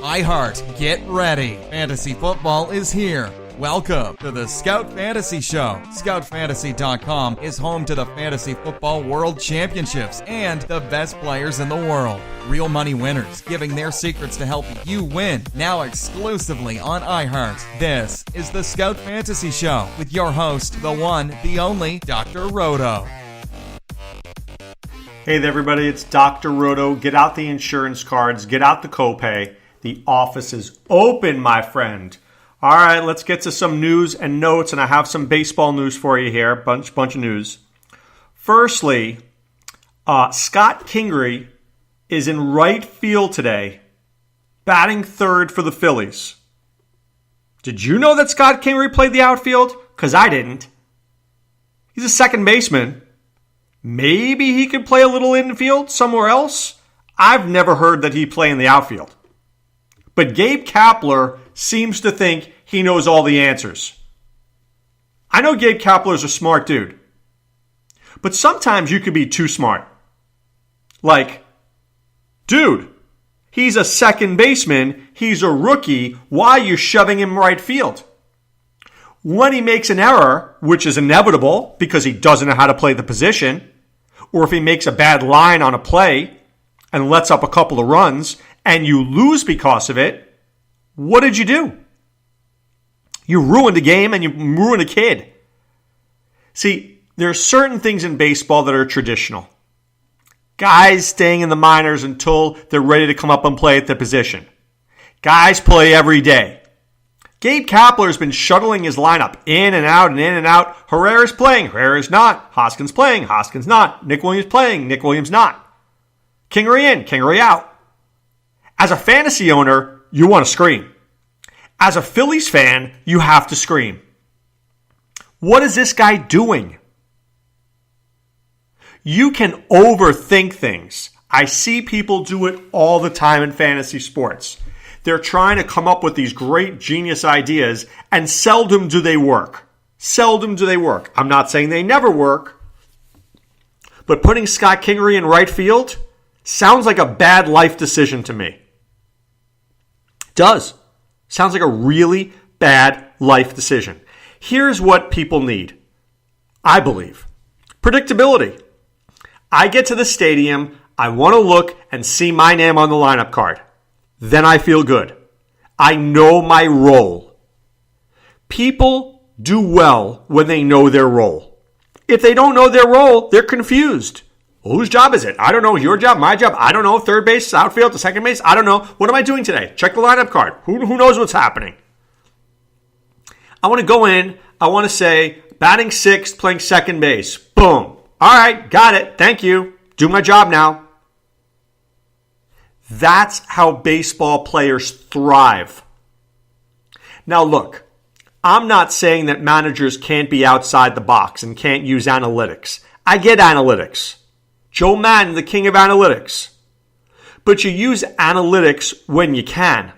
iHeart, get ready. Fantasy football is here. Welcome to the Scout Fantasy Show. ScoutFantasy.com is home to the Fantasy Football World Championships and the best players in the world. Real money winners giving their secrets to help you win. Now exclusively on iHeart. This is the Scout Fantasy Show with your host, the one, the only, Dr. Roto. Hey there, everybody. It's Dr. Roto. Get out the insurance cards. Get out the copay. The office is open, my friend. All right, let's get to some news and notes, and I have some baseball news for you here, bunch of news. Firstly, Scott Kingery is in right field today, batting third for the Phillies. Did you know that Scott Kingery played the outfield? Because I didn't. He's a second baseman. Maybe he could play a little infield somewhere else. I've never heard that he play in the outfield. But Gabe Kapler seems to think he knows all the answers. I know Gabe Kapler's a smart dude. But sometimes you could be too smart. Like, dude, he's a second baseman. He's a rookie. Why are you shoving him right field? When he makes an error, which is inevitable because he doesn't know how to play the position, or if he makes a bad line on a play and lets up a couple of runs and you lose because of it, what did you do? You ruined a game and you ruined a kid. See, there are certain things in baseball that are traditional. Guys staying in the minors until they're ready to come up and play at their position. Guys play every day. Gabe Kapler has been shuttling his lineup in and out and in and out. Herrera's playing, Herrera's not. Hoskins playing, Hoskins not. Nick Williams playing, Nick Williams not. Kingery in, Kingery out. As a fantasy owner, you want to scream. As a Phillies fan, you have to scream. What is this guy doing? You can overthink things. I see people do it all the time in fantasy sports. They're trying to come up with these great genius ideas, and seldom do they work. Seldom do they work. I'm not saying they never work, but putting Scott Kingery in right field sounds like a bad life decision to me. It does. Sounds like a really bad life decision. Here's what people need, I believe. Predictability. I get to the stadium, I want to look and see my name on the lineup card. Then I feel good. I know my role. People do well when they know their role. If they don't know their role, they're confused. Well, whose job is it? I don't know. Your job, my job. I don't know. Third base, outfield, to second base. I don't know. What am I doing today? Check the lineup card. Who knows what's happening? I want to go in. I want to say batting sixth, playing second base. Boom. All right. Got it. Thank you. Do my job now. That's how baseball players thrive. Now look, I'm not saying that managers can't be outside the box and can't use analytics. I get analytics. Joe Madden, the king of analytics. But you use analytics when you can.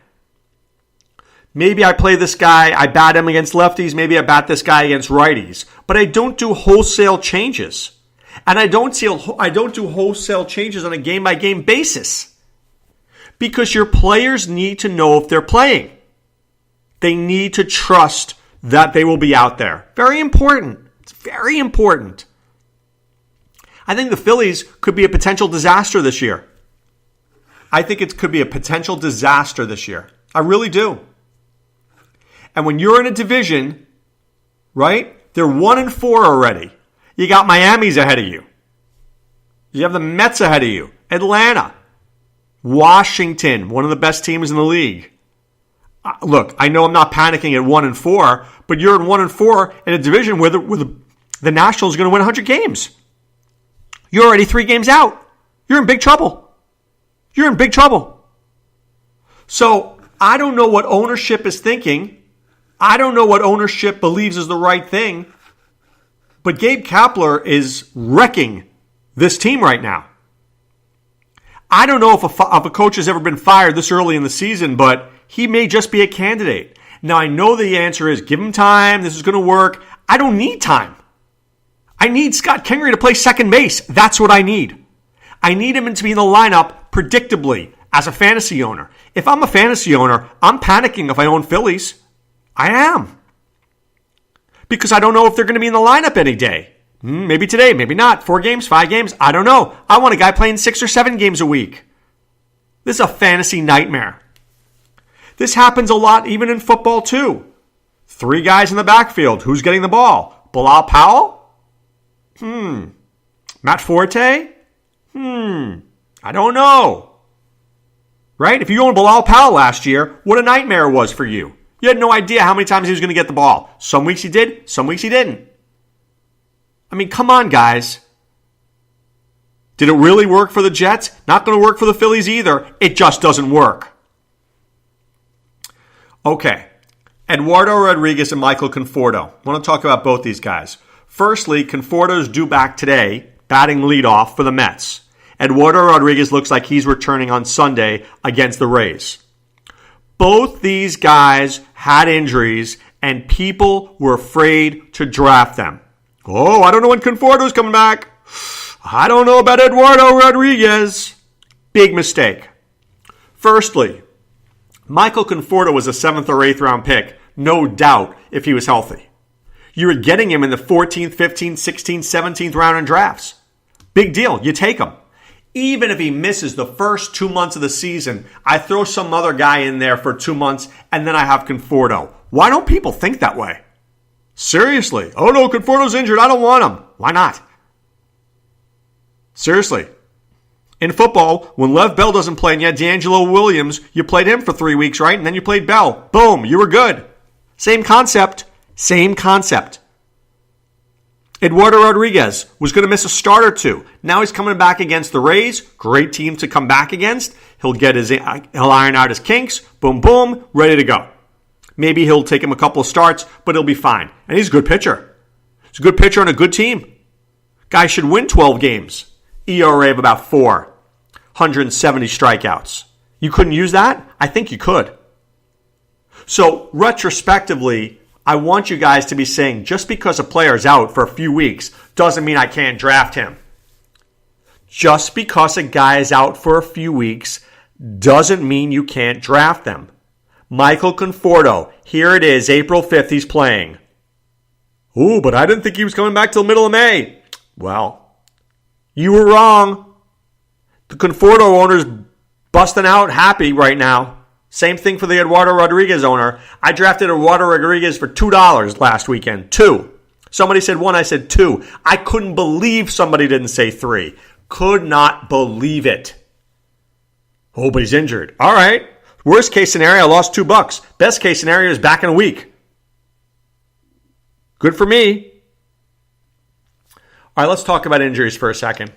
Maybe I play this guy, I bat him against lefties, maybe I bat this guy against righties. But I don't do wholesale changes. And I don't do wholesale changes on a game-by-game basis. Because your players need to know if they're playing. They need to trust that they will be out there. Very important. It's very important. I think the Phillies could be a potential disaster this year. I think it could be a potential disaster this year. I really do. And when you're in a division, right? They're 1-4 already. You got Miami's ahead of you. You have the Mets ahead of you. Atlanta. Washington, one of the best teams in the league. Look, I know I'm not panicking at 1-4, but you're in 1-4 in a division where the Nationals are going to win 100 games. You're already 3 games out. You're in big trouble. You're in big trouble. So I don't know what ownership is thinking. I don't know what ownership believes is the right thing. But Gabe Kapler is wrecking this team right now. I don't know if a coach has ever been fired this early in the season, but he may just be a candidate. Now, I know the answer is give him time. This is going to work. I don't need time. I need Scott Kingery to play second base. That's what I need. I need him to be in the lineup predictably as a fantasy owner. If I'm a fantasy owner, I'm panicking if I own Phillies. I am. Because I don't know if they're going to be in the lineup any day. Maybe today, maybe not. 4 games, 5 games, I don't know. I want a guy playing 6 or 7 games a week. This is a fantasy nightmare. This happens a lot even in football too. 3 guys in the backfield. Who's getting the ball? Bilal Powell? Matt Forte? I don't know. Right? If you owned Bilal Powell last year, what a nightmare it was for you. You had no idea how many times he was going to get the ball. Some weeks he did, some weeks he didn't. I mean, come on, guys. Did it really work for the Jets? Not going to work for the Phillies either. It just doesn't work. Okay. Eduardo Rodriguez and Michael Conforto. I want to talk about both these guys. Firstly, Conforto's due back today, batting leadoff for the Mets. Eduardo Rodriguez looks like he's returning on Sunday against the Rays. Both these guys had injuries, and people were afraid to draft them. Oh, I don't know when Conforto's coming back. I don't know about Eduardo Rodriguez. Big mistake. Firstly, Michael Conforto was a 7th or 8th round pick, no doubt, if he was healthy. You were getting him in the 14th, 15th, 16th, 17th round in drafts. Big deal. You take him. Even if he misses the first 2 months of the season, I throw some other guy in there for 2 months, and then I have Conforto. Why don't people think that way? Seriously. Oh no, Conforto's injured. I don't want him. Why not? Seriously. In football, when Lev Bell doesn't play and you had D'Angelo Williams, you played him for 3 weeks, right? And then you played Bell. Boom, you were good. Same concept. Same concept. Eduardo Rodriguez was going to miss a start or 2. Now he's coming back against the Rays. Great team to come back against. He'll iron out his kinks. Boom, boom, ready to go. Maybe he'll take him a couple of starts, but he'll be fine. And he's a good pitcher. He's a good pitcher on a good team. Guy should win 12 games. ERA of about 4. 170 strikeouts. You couldn't use that? I think you could. So, retrospectively, I want you guys to be saying just because a player is out for a few weeks doesn't mean I can't draft him. Just because a guy is out for a few weeks doesn't mean you can't draft them. Michael Conforto, here it is, April 5th, he's playing. Ooh, but I didn't think he was coming back till middle of May. Well, you were wrong. The Conforto owner's busting out happy right now. Same thing for the Eduardo Rodriguez owner. I drafted Eduardo Rodriguez for $2 last weekend. 2. Somebody said 1, I said 2. I couldn't believe somebody didn't say 3. Could not believe it. Oh, but he's injured. All right. Worst case scenario, I lost $2. Best case scenario is back in a week. Good for me. All right, let's talk about injuries for a second.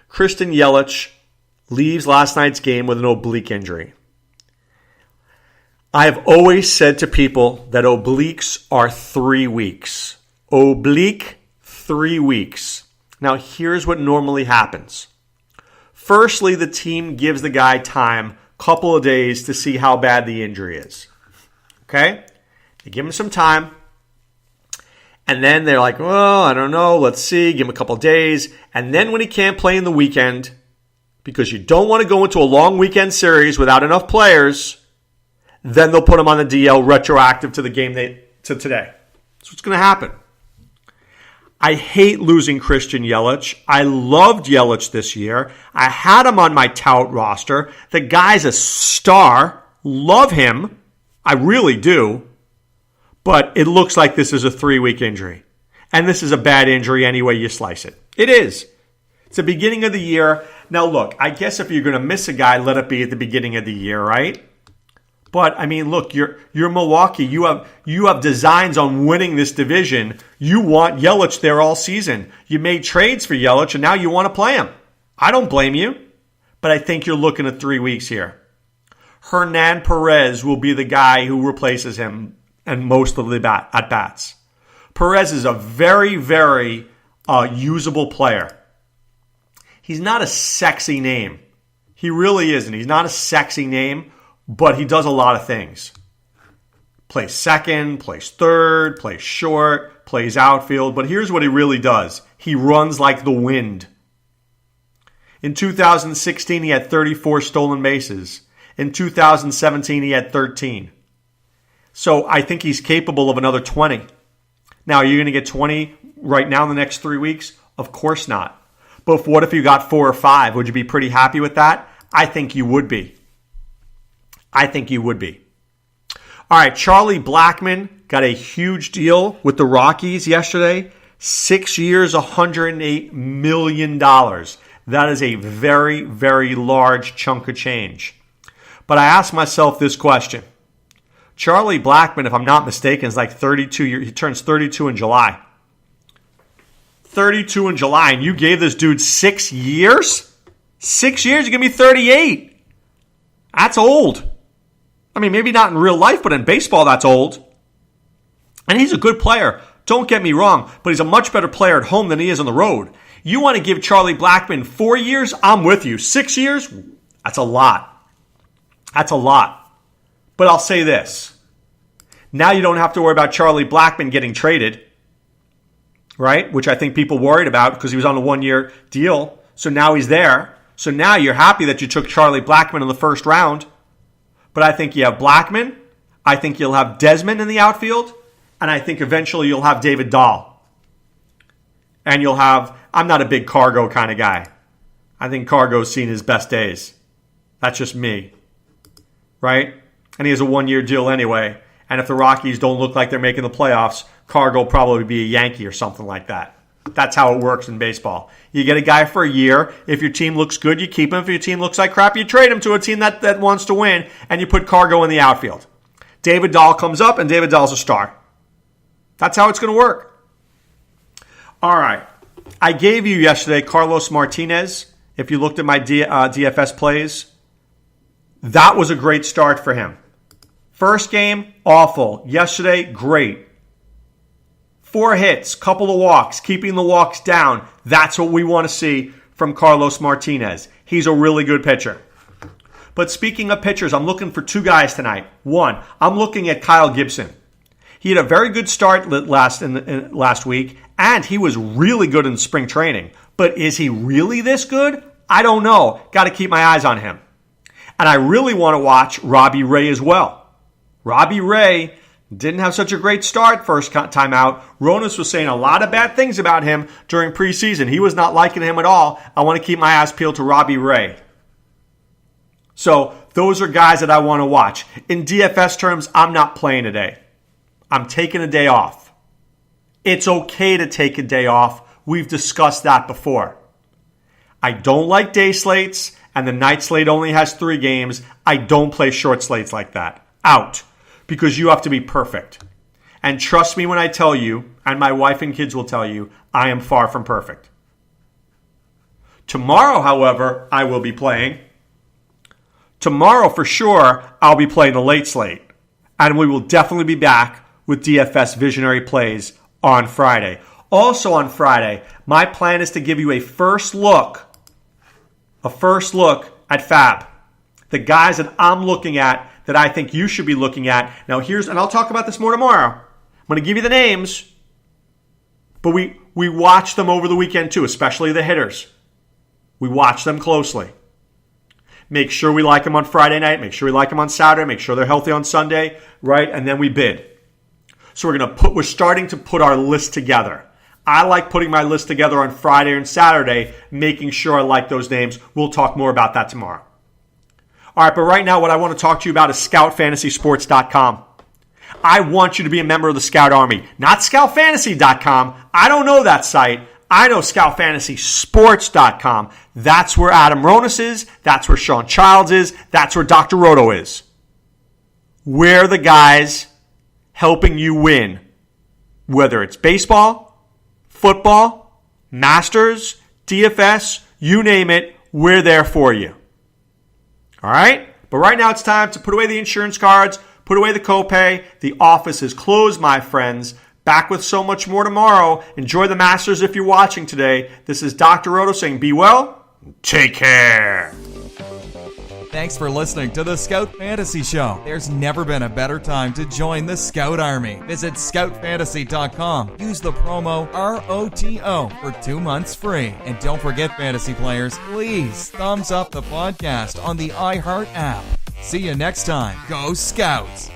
Christian Yelich leaves last night's game with an oblique injury. I have always said to people that obliques are 3 weeks. Oblique, 3 weeks. Now, here's what normally happens. Firstly, the team gives the guy time, couple of days, to see how bad the injury is. Okay? They give him some time. And then they're like, well, I don't know. Let's see. Give him a couple of days. And then when he can't play in the weekend, because you don't want to go into a long weekend series without enough players, then they'll put him on the DL retroactive to the game to today. That's what's going to happen. I hate losing Christian Yelich. I loved Yelich this year. I had him on my tout roster. The guy's a star. Love him. I really do. But it looks like this is a 3-week injury. And this is a bad injury any way you slice it. It is. It's the beginning of the year. Now look, I guess if you're going to miss a guy, let it be at the beginning of the year, right? But, I mean, look, you're Milwaukee. You have designs on winning this division. You want Yelich there all season. You made trades for Yelich, and now you want to play him. I don't blame you, but I think you're looking at 3 weeks here. Hernan Perez will be the guy who replaces him and most of the at-bats. Perez is a very, very usable player. He's not a sexy name. He really isn't. He's not a sexy name. But he does a lot of things. Plays second, plays third, plays short, plays outfield. But here's what he really does. He runs like the wind. In 2016, he had 34 stolen bases. In 2017, he had 13. So I think he's capable of another 20. Now, are you going to get 20 right now in the next 3 weeks? Of course not. But what if you got 4 or 5? Would you be pretty happy with that? I think you would be. I think you would be. All right, Charlie Blackmon got a huge deal with the Rockies yesterday. 6 years, $108 million. That is a very, very large chunk of change. But I asked myself this question. Charlie Blackmon, if I'm not mistaken, is like 32 years. He turns 32 in July. 32 in July, and you gave this dude 6 years? 6 years? You give me 38. That's old. I mean, maybe not in real life, but in baseball, that's old. And he's a good player. Don't get me wrong, but he's a much better player at home than he is on the road. You want to give Charlie Blackmon 4 years? I'm with you. 6 years? That's a lot. That's a lot. But I'll say this. Now you don't have to worry about Charlie Blackmon getting traded, right? Which I think people worried about because he was on a 1-year deal. So now he's there. So now you're happy that you took Charlie Blackmon in the first round. But I think you have Blackmon. I think you'll have Desmond in the outfield. And I think eventually you'll have David Dahl. And you'll have, I'm not a big Cargo kind of guy. I think Cargo's seen his best days. That's just me. Right? And he has a 1-year deal anyway. And if the Rockies don't look like they're making the playoffs, Cargo will probably be a Yankee or something like that. That's how it works in baseball. You get a guy for a year. If your team looks good, you keep him. If your team looks like crap, you trade him to a team that wants to win, and you put Cargo in the outfield. David Dahl comes up, and David Dahl's a star. That's how it's going to work. All right. I gave you yesterday Carlos Martinez. If you looked at my DFS plays, that was a great start for him. First game, awful. Yesterday, great. 4 hits, couple of walks, keeping the walks down. That's what we want to see from Carlos Martinez. He's a really good pitcher. But speaking of pitchers, I'm looking for 2 guys tonight. 1, I'm looking at Kyle Gibson. He had a very good start last week, and he was really good in spring training. But is he really this good? I don't know. Got to keep my eyes on him. And I really want to watch Robbie Ray as well. Robbie Ray didn't have such a great start first time out. Ronas was saying a lot of bad things about him during preseason. He was not liking him at all. I want to keep my eyes peeled to Robbie Ray. So those are guys that I want to watch. In DFS terms, I'm not playing today. I'm taking a day off. It's okay to take a day off. We've discussed that before. I don't like day slates, and the night slate only has 3 games. I don't play short slates like that. Out. Because you have to be perfect. And trust me when I tell you, and my wife and kids will tell you, I am far from perfect. Tomorrow, however, I will be playing. Tomorrow, for sure, I'll be playing the late slate. And we will definitely be back with DFS Visionary Plays on Friday. Also on Friday, my plan is to give you a first look at Fab. The guys that I'm looking at that I think you should be looking at. Now and I'll talk about this more tomorrow. I'm going to give you the names, but we watch them over the weekend too, especially the hitters. We watch them closely. Make sure we like them on Friday night. Make sure we like them on Saturday. Make sure they're healthy on Sunday, right? And then we bid. So we're starting to put our list together. I like putting my list together on Friday and Saturday, making sure I like those names. We'll talk more about that tomorrow. All right, but right now what I want to talk to you about is ScoutFantasySports.com. I want you to be a member of the Scout Army, not ScoutFantasy.com. I don't know that site. I know ScoutFantasySports.com. That's where Adam Ronas is. That's where Sean Childs is. That's where Dr. Roto is. We're the guys helping you win, whether it's baseball, football, Masters, DFS, you name it, we're there for you. All right? But right now it's time to put away the insurance cards, put away the copay. The office is closed, my friends. Back with so much more tomorrow. Enjoy the Masters if you're watching today. This is Dr. Roto saying be well, take care. Thanks for listening to the Scout Fantasy Show. There's never been a better time to join the Scout Army. Visit scoutfantasy.com. Use the promo ROTO for 2 months free. And don't forget, fantasy players, please thumbs up the podcast on the iHeart app. See you next time. Go Scouts!